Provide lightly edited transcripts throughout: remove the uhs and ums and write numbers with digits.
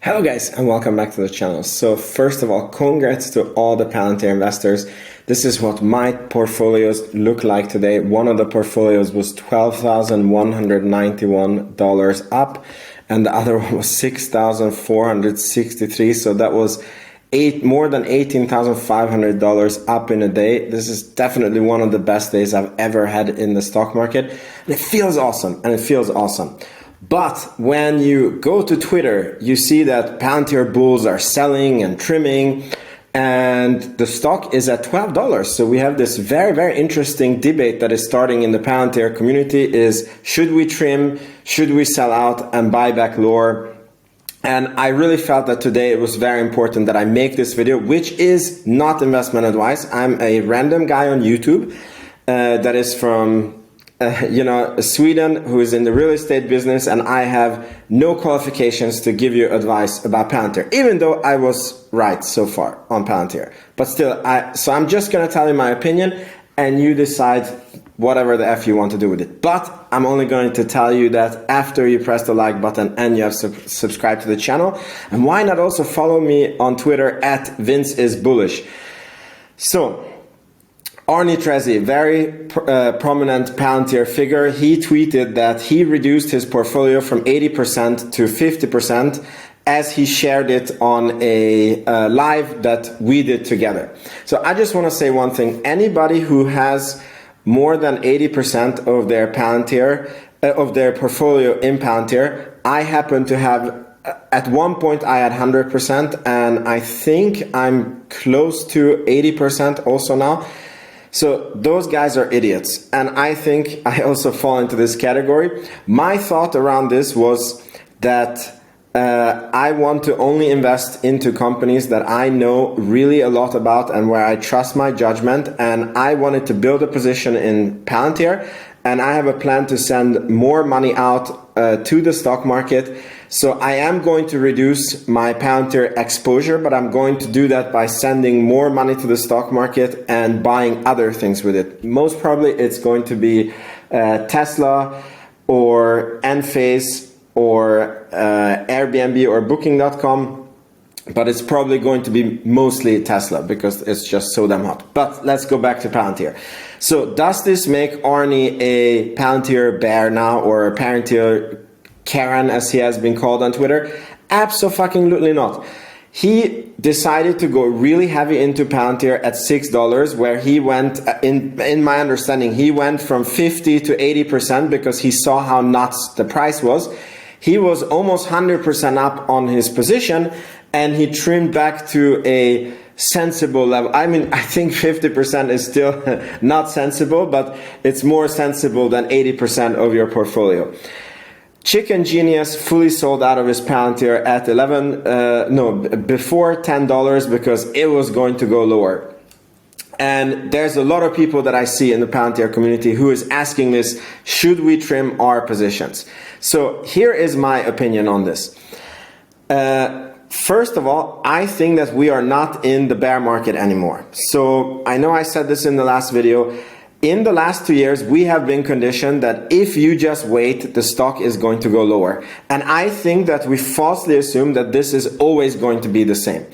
Hello guys and welcome back to the channel. So first of all, congrats to all the Palantir investors. This is what my portfolios look like today. One of the portfolios was $12,191 up and the other one was $6,463. So that was more than $18,500 up in a day. This is definitely one of the best days I've ever had in the stock market. And it feels awesome. But when you go to Twitter, you see that Palantir bulls are selling and trimming and the stock is at $12. So we have this very, very interesting debate that is starting in the Palantir community is, should we trim, should we sell out and buy back lower? And I really felt that today it was very important that I make this video, which is not investment advice. I'm a random guy on YouTube that is from Sweden, who is in the real estate business, and I have no qualifications to give you advice about Palantir, even though I was right so far on Palantir. But still, so I'm just going to tell you my opinion, and you decide whatever the F you want to do with it. But I'm only going to tell you that after you press the like button and you have subscribed to the channel. And why not also follow me on Twitter at VinceIsBullish. So, Arnie Trezzi, very prominent Palantir figure, he tweeted that he reduced his portfolio from 80% to 50% as he shared it on a live that we did together. So I just want to say one thing. Anybody who has more than 80% of their Palantir, of their portfolio in Palantir, I happen to have, at one point I had 100% and I think I'm close to 80% also now. So those guys are idiots, and I think I also fall into this category. My thought around this was that I want to only invest into companies that I know really a lot about and where I trust my judgment, and I wanted to build a position in Palantir, and I have a plan to send more money out to the stock market. So I am going to reduce my Palantir exposure, but I'm going to do that by sending more money to the stock market and buying other things with it. Most probably it's going to be Tesla or Enphase or Airbnb or Booking.com, but it's probably going to be mostly Tesla because it's just so damn hot. But let's go back to Palantir. So does this make Arnie a Palantir bear now, or a Palantir Karen, as he has been called on Twitter? Absolutely not. He decided to go really heavy into Palantir at $6, where he went, in my understanding, he went from 50 to 80% because he saw how nuts the price was. He was almost 100% up on his position, and he trimmed back to a sensible level. I mean, I think 50% is still not sensible, but it's more sensible than 80% of your portfolio. Chicken Genius fully sold out of his Palantir at before $10 because it was going to go lower. And there's a lot of people that I see in the Palantir community who is asking this, should we trim our positions? So here is my opinion on this. First of all, I think that we are not in the bear market anymore. So I know I said this in the last video. In the last 2 years, we have been conditioned that if you just wait, the stock is going to go lower. And I think that we falsely assume that this is always going to be the same.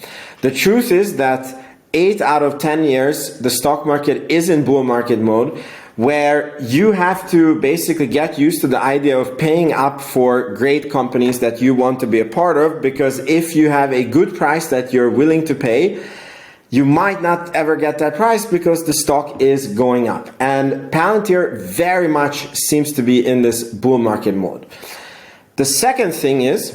The truth is that 8 out of 10 years, the stock market is in bull market mode, where you have to basically get used to the idea of paying up for great companies that you want to be a part of, because if you have a good price that you're willing to pay, you might not ever get that price because the stock is going up. And Palantir very much seems to be in this bull market mode. The second thing is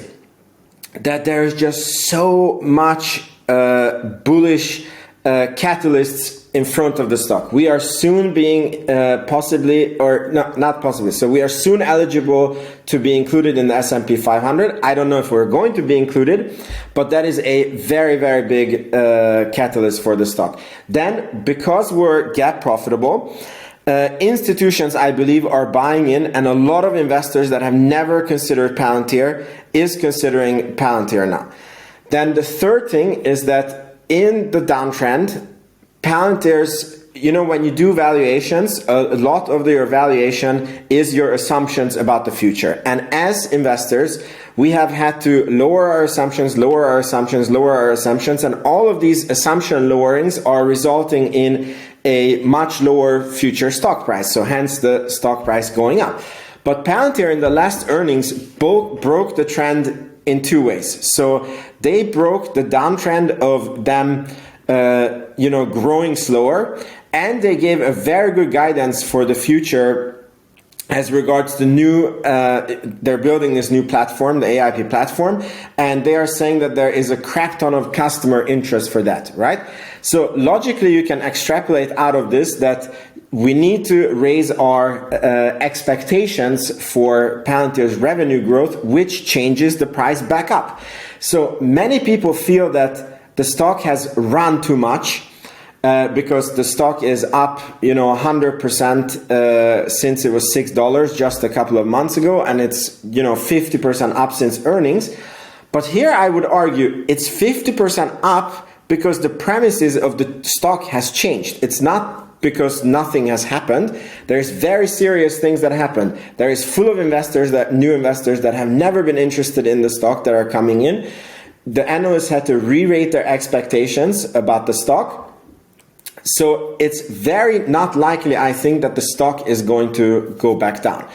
that there is just so much bullish catalysts in front of the stock. We are soon being so we are soon eligible to be included in the S&P 500. I don't know if we're going to be included, but that is a very, very big catalyst for the stock. Then, because we're gap profitable, institutions, I believe, are buying in, and a lot of investors that have never considered Palantir is considering Palantir now. Then the third thing is that in the downtrend, Palantir's, when you do valuations, a lot of your valuation is your assumptions about the future. And as investors, we have had to lower our assumptions, lower our assumptions, lower our assumptions, and all of these assumption lowerings are resulting in a much lower future stock price, so hence the stock price going up. But Palantir in the last earnings broke the trend in two ways. So they broke the downtrend of them growing slower, and they gave a very good guidance for the future as regards the new, they're building this new platform, the AIP platform, and they are saying that there is a crap ton of customer interest for that, right? So logically, you can extrapolate out of this that we need to raise our expectations for Palantir's revenue growth, which changes the price back up. So many people feel that the stock has run too much, because the stock is up, 100% since it was $6 just a couple of months ago, and it's 50% up since earnings. But here I would argue it's 50% up because the premises of the stock has changed. It's not because nothing has happened. There's very serious things that happened. There is full of new investors that have never been interested in the stock that are coming in. The analysts had to re-rate their expectations about the stock. So it's very not likely, I think, that the stock is going to go back down.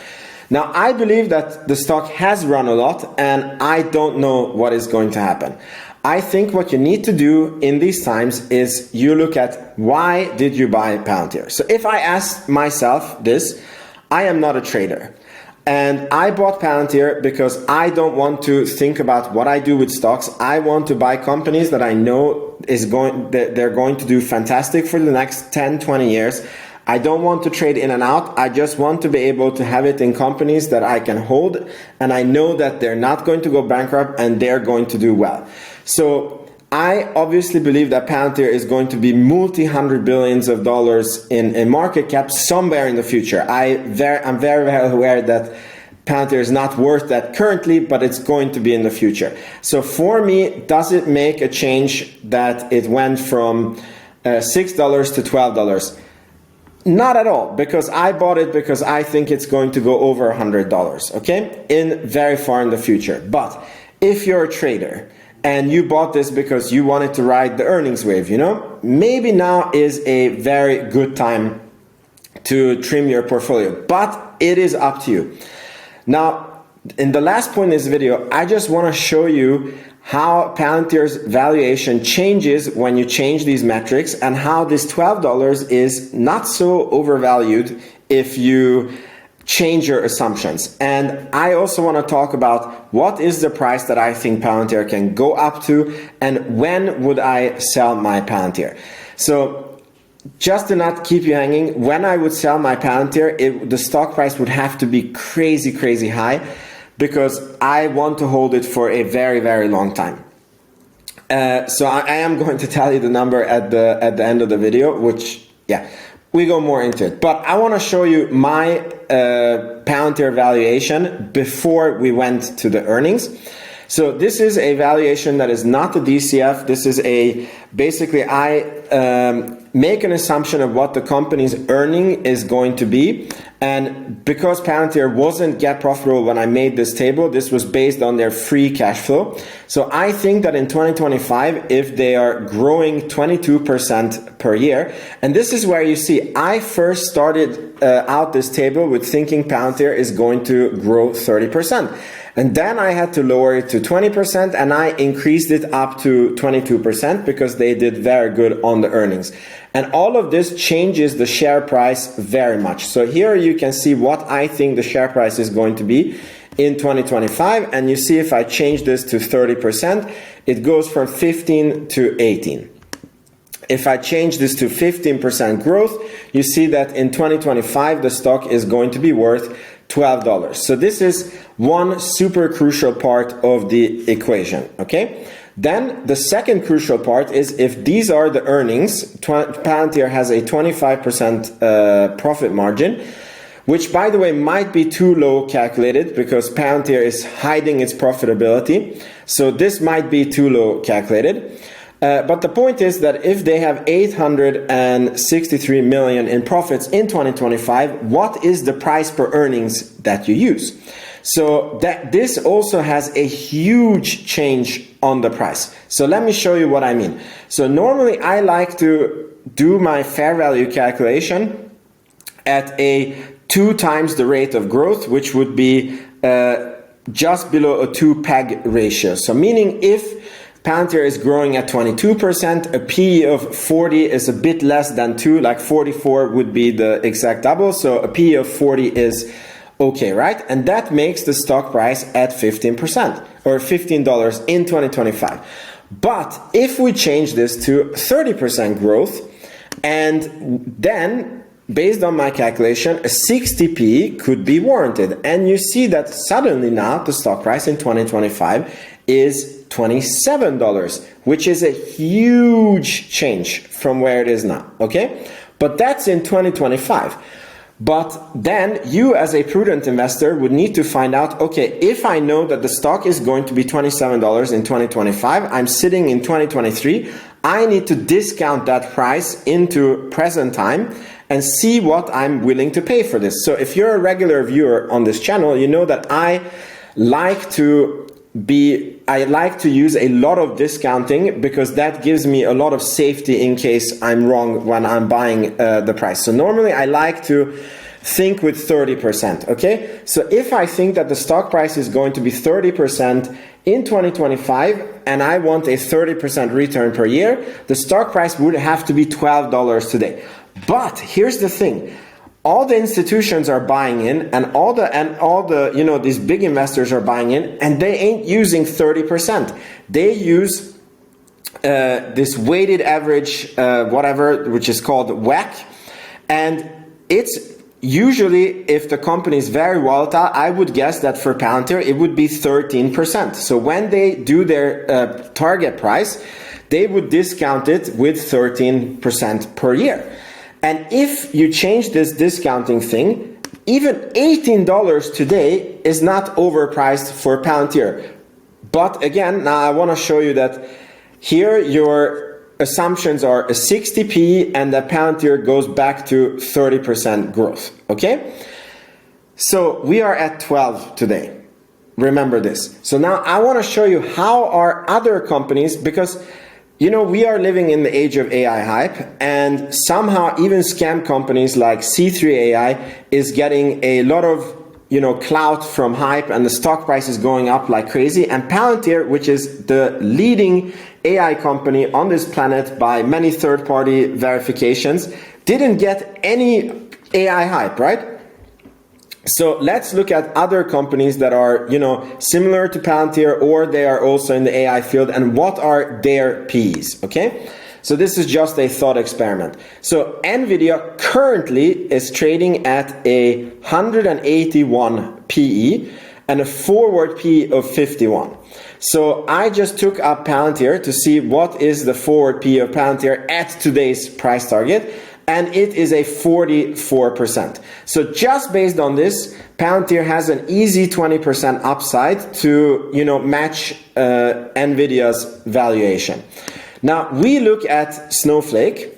Now, I believe that the stock has run a lot, and I don't know what is going to happen. I think what you need to do in these times is you look at why did you buy Palantir? So if I ask myself this, I am not a trader. And I bought Palantir because I don't want to think about what I do with stocks. I want to buy companies that I know they're going to do fantastic for the next 10, 20 years. I don't want to trade in and out. I just want to be able to have it in companies that I can hold, and I know that they're not going to go bankrupt and they're going to do well. So I obviously believe that Palantir is going to be multi-hundred billions of dollars in market cap somewhere in the future. I'm very well aware that Palantir is not worth that currently, but it's going to be in the future. So for me, does it make a change that it went from $6 to $12? Not at all, because I bought it because I think it's going to go over $100, okay, very far in the future. But if you're a trader and you bought this because you wanted to ride the earnings wave, maybe now is a very good time to trim your portfolio, but it is up to you. Now, in the last point in this video, I just want to show you how Palantir's valuation changes when you change these metrics, and how this $12 is not so overvalued if you change your assumptions. And I also want to talk about what is the price that I think Palantir can go up to, and when would I sell my Palantir. So just to not keep you hanging, when I would sell my Palantir, the stock price would have to be crazy, crazy high, because I want to hold it for a very, very long time. So I am going to tell you the number at the end of the video, which, yeah, we go more into it. But I want to show you my Palantir valuation before we went to the earnings. So this is a valuation that is not the DCF. This is basically I make an assumption of what the company's earning is going to be. And because Palantir wasn't get profitable when I made this table, this was based on their free cash flow. So I think that in 2025, if they are growing 22% per year, and this is where you see, I first started out this table with thinking Palantir is going to grow 30%. And then I had to lower it to 20%, and I increased it up to 22% because they did very good on the earnings. And all of this changes the share price very much. So here you can see what I think the share price is going to be in 2025. And you see if I change this to 30%, it goes from 15 to 18. If I change this to 15% growth, you see that in 2025, the stock is going to be worth $12. So this is one super crucial part of the equation, okay? Then the second crucial part is if these are the earnings, Palantir has a 25% profit margin, which by the way might be too low calculated because Palantir is hiding its profitability. So this might be too low calculated. But the point is that if they have 863 million in profits in 2025, what is the price per earnings that you use? So that this also has a huge change on the price. So let me show you what I mean. So normally I like to do my fair value calculation at a 2 times the rate of growth, which would be just below a 2 PEG ratio. So meaning if Palantir is growing at 22%, a PE of 40 is a bit less than 2, like 44 would be the exact double. So a PE of 40 is okay, right? And that makes the stock price at 15% or $15 in 2025. But if we change this to 30% growth, and then based on my calculation, a 60p could be warranted. And you see that suddenly now the stock price in 2025 is $27, which is a huge change from where it is now, okay? But that's in 2025. But then you as a prudent investor would need to find out, okay, if I know that the stock is going to be $27 in 2025, I'm sitting in 2023, I need to discount that price into present time and see what I'm willing to pay for this. So if you're a regular viewer on this channel, you know that I like to use a lot of discounting because that gives me a lot of safety in case I'm wrong when I'm buying the price. So normally I like to think with 30%, okay? So if I think that the stock price is going to be 30% in 2025 and I want a 30% return per year, the stock price would have to be $12 today. But here's the thing. All the institutions are buying in and all the you know, these big investors are buying in, and they ain't using 30%. They use this weighted average whatever, which is called WACC, and it's usually, if the company is very volatile, I would guess that for Palantir it would be 13%. So when they do their target price, they would discount it with 13% per year. And if you change this discounting thing, even $18 today is not overpriced for Palantir. But again, now I want to show you that here your assumptions are a 60p and that Palantir goes back to 30% growth, okay? So we are at 12 today. Remember this. So now I want to show you how are other companies, because you know, we are living in the age of AI hype, and somehow even scam companies like C3 AI is getting a lot of, you know, clout from hype, and the stock price is going up like crazy. And Palantir, which is the leading AI company on this planet by many third-party verifications, didn't get any AI hype, right? So let's look at other companies that are, you know, similar to Palantir, or they are also in the AI field, and what are their P's, okay? So this is just a thought experiment. So Nvidia currently is trading at a 181 PE and a forward PE of 51. So I just took up Palantir to see what is the forward PE of Palantir at today's price target, and it is a 44%. So just based on this, Palantir has an easy 20% upside to, you know, match Nvidia's valuation. Now we look at Snowflake,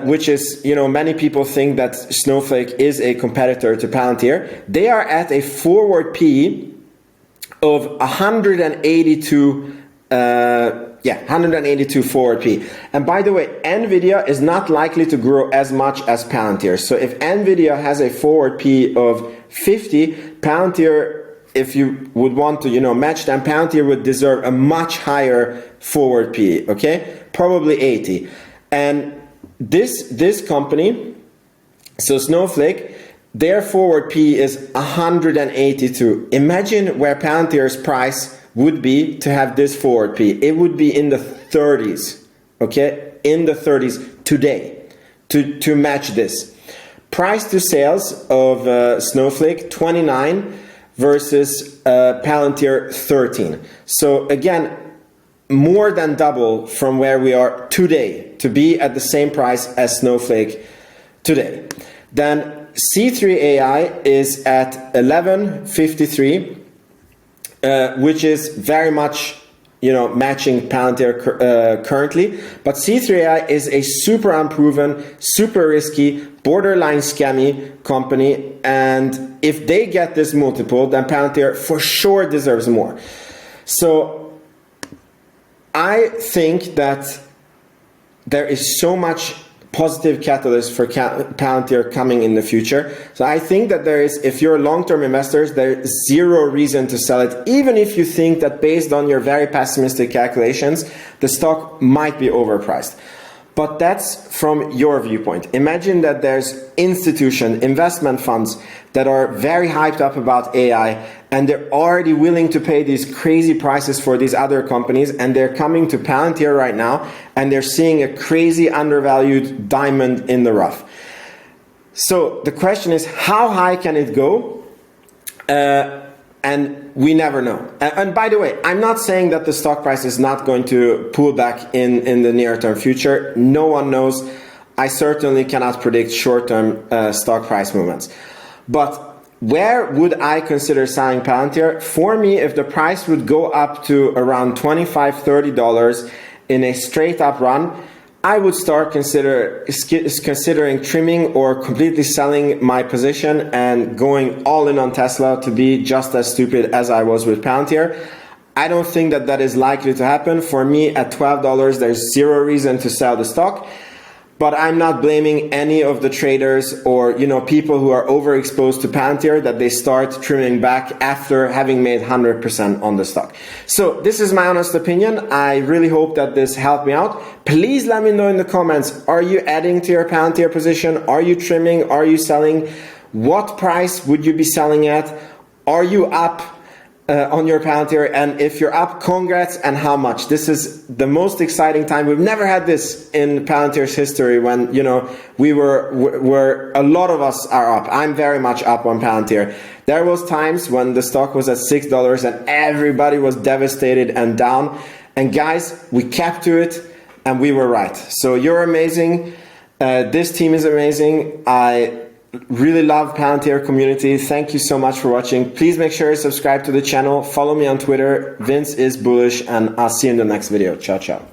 which is, you know, many people think that Snowflake is a competitor to Palantir. They are at a forward PE of 182 182 forward P. And by the way, Nvidia is not likely to grow as much as Palantir. So if Nvidia has a forward P of 50, Palantir, if you would want to, you know, match them, Palantir would deserve a much higher forward P, okay? Probably 80. And this company, so Snowflake, their forward P is 182. Imagine where Palantir's price would be to have this forward P. It would be in the 30s, okay? In the 30s today to match this. Price to sales of Snowflake, 29 versus Palantir, 13. So again, more than double from where we are today to be at the same price as Snowflake today. Then C3 AI is at 1153, which is very much, matching Palantir currently. But C3AI is a super unproven, super risky, borderline scammy company. And if they get this multiple, then Palantir for sure deserves more. So I think that there is so much positive catalyst for Palantir coming in the future. So I think that if you're long-term investors, there's zero reason to sell it, even if you think that based on your very pessimistic calculations, the stock might be overpriced. But that's from your viewpoint. Imagine that there's institutions, investment funds that are very hyped up about AI, and they're already willing to pay these crazy prices for these other companies, and they're coming to Palantir right now, and they're seeing a crazy undervalued diamond in the rough. So the question is, how high can it go? And we never know. And by the way, I'm not saying that the stock price is not going to pull back in the near-term future. No one knows. I certainly cannot predict short-term stock price movements. But where would I consider selling Palantir? For me, if the price would go up to around $25, $30 in a straight-up run, I would start considering trimming or completely selling my position and going all in on Tesla to be just as stupid as I was with Palantir. I don't think that that is likely to happen. For me, at $12, there's zero reason to sell the stock. But I'm not blaming any of the traders or people who are overexposed to Palantir that they start trimming back after having made 100% on the stock. So this is my honest opinion. I really hope that this helped me out. Please let me know in the comments, are you adding to your Palantir position? Are you trimming? Are you selling? What price would you be selling at? Are you up on your Palantir? And if you're up, congrats, and how much? This is the most exciting time. We've never had this in Palantir's history when, we were a lot of us are up. I'm very much up on Palantir. There was times when the stock was at $6 and everybody was devastated and down. And guys, we kept to it and we were right. So you're amazing. This team is amazing. I really love Palantir community. Thank you so much for watching. Please make sure to subscribe to the channel. Follow me on Twitter. Vince is bullish, and I'll see you in the next video. Ciao, ciao.